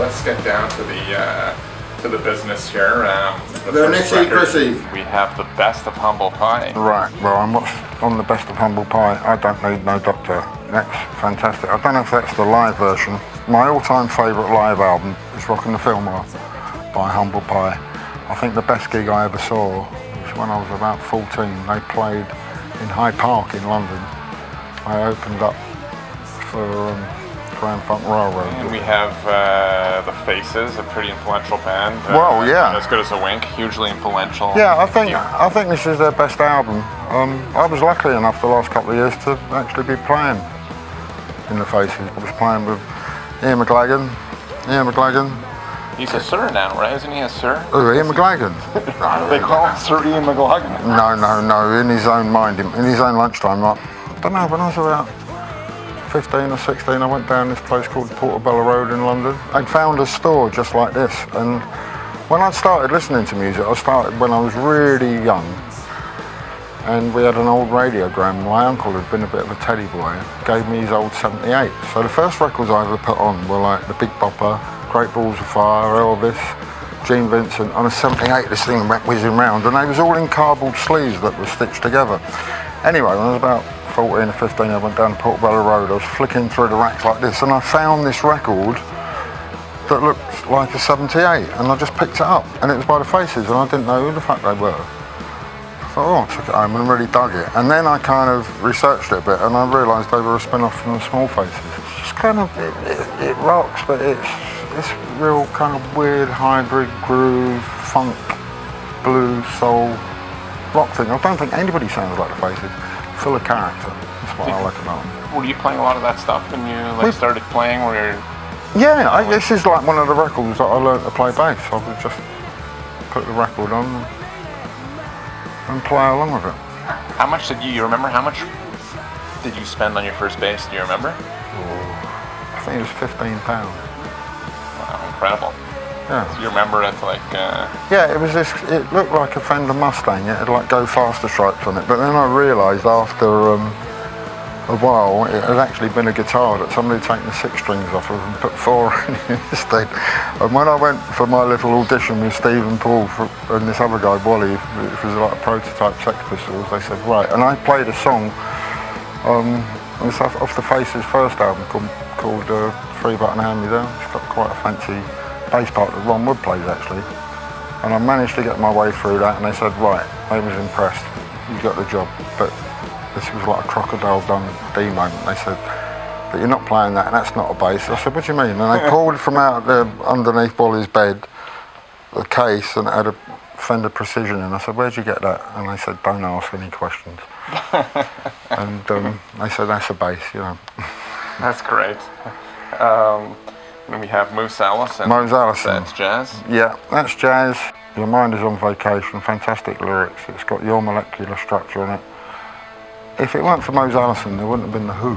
let's get down to the business here. The nitty-gritty. We have the best of humble pie. Right, well, I'm on the best of humble pie. I don't need no doctor. That's fantastic. I don't know if that's the live version. My all-time favourite live album is Rockin' the Fillmore by Humble Pie. I think the best gig I ever saw was when I was about 14. They played in Hyde Park in London. I opened up for Grand Funk Railroad. And we have the Faces, a pretty influential band. Well, yeah. As good as a wink, hugely influential. Yeah, I think this is their best album. I was lucky enough the last couple of years to actually be playing in the Faces. I was playing with Ian McLagan. He's a Sir now, right? Isn't he a Sir? Oh, Ian McLagan. They call him Sir Ian McLagan. No, in his own mind, in his own lunchtime. I don't know, when I was about 15 or 16, I went down this place called Portobello Road in London. I'd found a store just like this, and when I started listening to music, I started when I was really young, and we had an old radiogram. My uncle had been a bit of a teddy boy, gave me his old 78. So the first records I ever put on were like the Big Bopper, Great Balls of Fire, Elvis, Gene Vincent. On a 78, this thing went whizzing round, and they was all in cardboard sleeves that were stitched together. Anyway, when I was about 14 or 15, I went down Portobello Road. I was flicking through the racks like this, and I found this record that looked like a 78, and I just picked it up, and it was by the Faces, and I didn't know who the fuck they were. I thought, oh, I took it home and really dug it, and then I kind of researched it a bit, and I realised they were a spin-off from the Small Faces. It's just kind of, it rocks, but it's real kind of weird hybrid groove, funk, blues, soul, rock thing. I don't think anybody sounds like the Faces. Full of character. That's what I like about them. Were you playing a lot of that stuff when you started playing? Yeah, this is like one of the records that I learned to play bass. I would just put the record on and play along with it. How much did you remember? How much did you spend on your first bass? Do you remember? Oh, I think it was £15. Wow, incredible. Yeah. So you remember it like... Yeah, it was this, it looked like a Fender Mustang. It had like Go Faster stripes on it, but then I realised after a while it had actually been a guitar that somebody had taken the 6 strings off of and put 4 in instead. And when I went for my little audition with Steve and Paul and this other guy, Wally, which was like a prototype Sex Pistols, they said, right, and I played a song off the Faces' first album called 3-Button Hand Me Down. It's got quite a fancy bass part that Ron Wood plays actually, and I managed to get my way through that, and they said, right, they was impressed, you got the job, but this was like a Crocodile Dundee moment. They said, but you're not playing that, and that's not a bass. I said, what do you mean? And they pulled from out underneath Wally's bed a case, and it had a Fender Precision, and I said, where'd you get that? And they said, don't ask any questions. And they said, that's a bass, you know. That's great. And we have Moose Allison. Moose Allison. That's jazz? Yeah, that's jazz. Your Mind Is on Vacation, fantastic lyrics. It's got Your Molecular Structure in it. If it weren't for Moose Allison, there wouldn't have been The Who.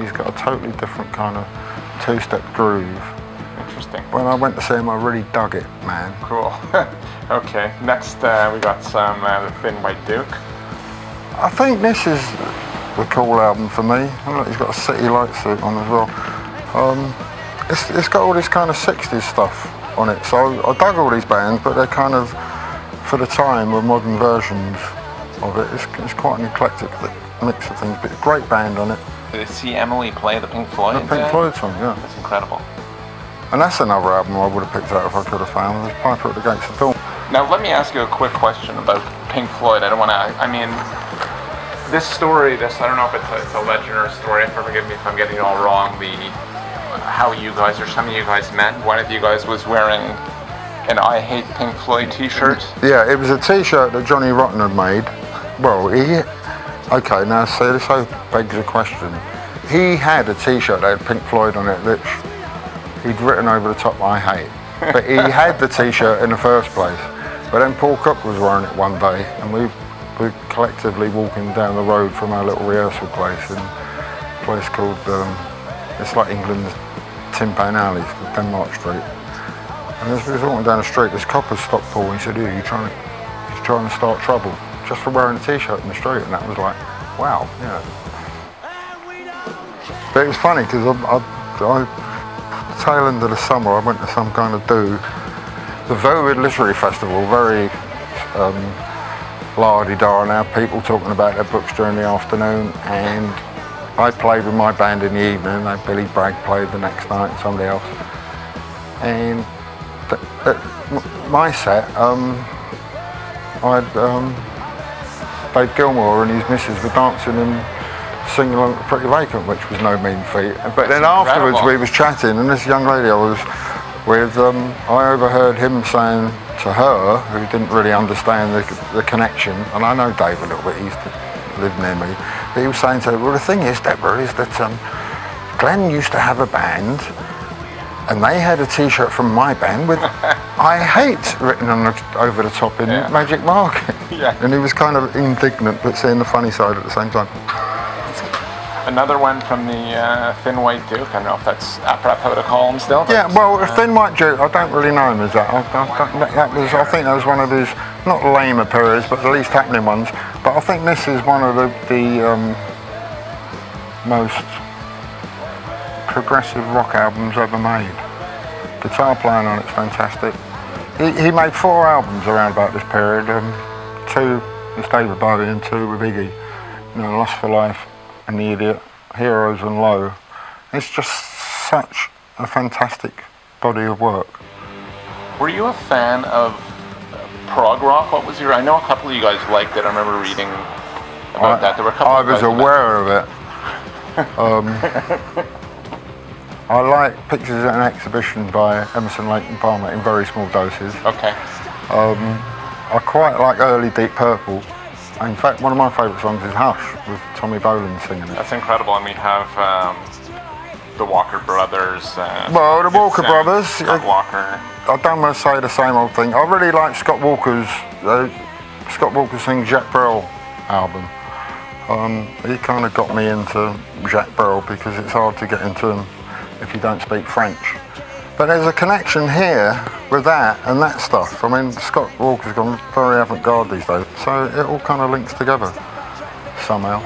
He's got a totally different kind of 2-step groove. Interesting. When I went to see him, I really dug it, man. Cool. Okay, next we got some The Thin White Duke. I think this is the cool album for me. Look, he's got a City Light suit on as well. It's got all this kind of 60s stuff on it, so I dug all these bands, but they're kind of, for the time, were modern versions of it. It's quite an eclectic mix of things, but a great band on it. Did you see Emily play the Pink Floyd? The Pink Floyd song, yeah. That's incredible. And that's another album I would have picked out if I could have found. There's Piper at the Gates of Dawn. Now let me ask you a quick question about Pink Floyd. I don't want to, I mean, this story, I don't know if it's a legend or a story, forgive me if I'm getting it all wrong, how you guys, or some of you guys met. One of you guys was wearing an I Hate Pink Floyd t-shirt. Yeah, it was a t-shirt that Johnny Rotten had made. Well, okay, now see, this begs a question. He had a t-shirt that had Pink Floyd on it that he'd written over the top, I hate. But he had the t-shirt in the first place. But then Paul Cook was wearing it one day, and we were collectively walking down the road from our little rehearsal place in a place called, it's like England's Tin Pan Alley, it's called Denmark Street. And as we was walking down the street, this copper stopped Paul and he said, he's trying to start trouble, just for wearing a t-shirt in the street. And that was like, wow, yeah. But it was funny, because I tail end of the summer, I went to some kind of the Bowie Literary Festival, very la-di-da, now people talking about their books during the afternoon, and I played with my band in the evening, and Billy Bragg played the next night and somebody else. And my set, Dave Gilmore and his missus were dancing and singing along to Pretty Vacant, which was no mean feat. But then afterwards we was chatting, and this young lady I was with, I overheard him saying to her, who didn't really understand the connection, and I know Dave a little bit, he used to live near me, but he was saying to her, well, the thing is, Deborah, is that Glenn used to have a band, and they had a t-shirt from my band with I hate written over the top in magic marker. And he was kind of indignant but seeing the funny side at the same time. Another one from the Thin White Duke. I don't know if that's apropos to call him still. Yeah, well, Thin White Duke, I don't really know him as that. I think that was one of his, not lamer periods, but the least happening ones. But I think this is one of the most progressive rock albums ever made. Guitar playing on it's fantastic. He made 4 albums around about this period, 2 with David Bowie and 2 with Iggy. You know, Lust for Life and The Idiot, Heroes and Low. It's just such a fantastic body of work. Were you a fan of prog rock? What was your? I know a couple of you guys liked it. I remember reading about that. There were a couple. I was aware of it. I like Pictures at an Exhibition by Emerson, Lake and Palmer in very small doses. Okay. I quite like early Deep Purple. In fact, one of my favourite songs is Hush, with Tommy Bolin singing it. That's incredible, and we have the Walker Brothers. Well, the Walker Brothers. Scott Walker. I don't want to say the same old thing. I really like Scott Walker's Sing Jacques Brel album. He kind of got me into Jacques Brel because it's hard to get into him if you don't speak French. But there's a connection here with that and that stuff. I mean, Scott Walker's gone very avant-garde these days, so it all kind of links together somehow.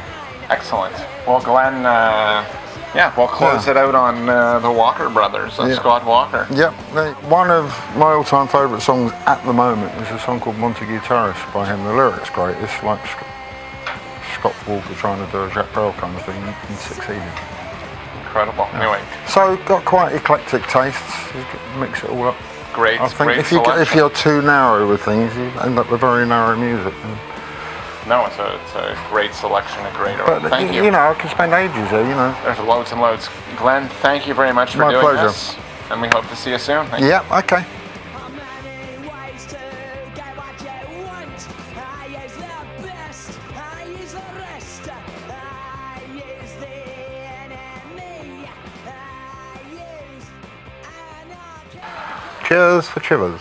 Excellent. Well, Glenn, we'll close it out on the Walker Brothers, Scott Walker. Yep. One of my all-time favourite songs at the moment is a song called Montague Terrace by him. The lyrics great. It's like Scott Walker trying to do a Jacques Brel kind of thing and succeeding. Incredible. Anyway. So got quite eclectic tastes. You mix it all up. Great. I think great if you're too narrow with things, you end up with very narrow music. No, it's a great selection, a great array. Thank you. You know, I could spend ages here. You know. There's loads and loads. Glenn, thank you very much for doing this, and we hope to see you soon. Thank you. Okay. Cheers for Chivers.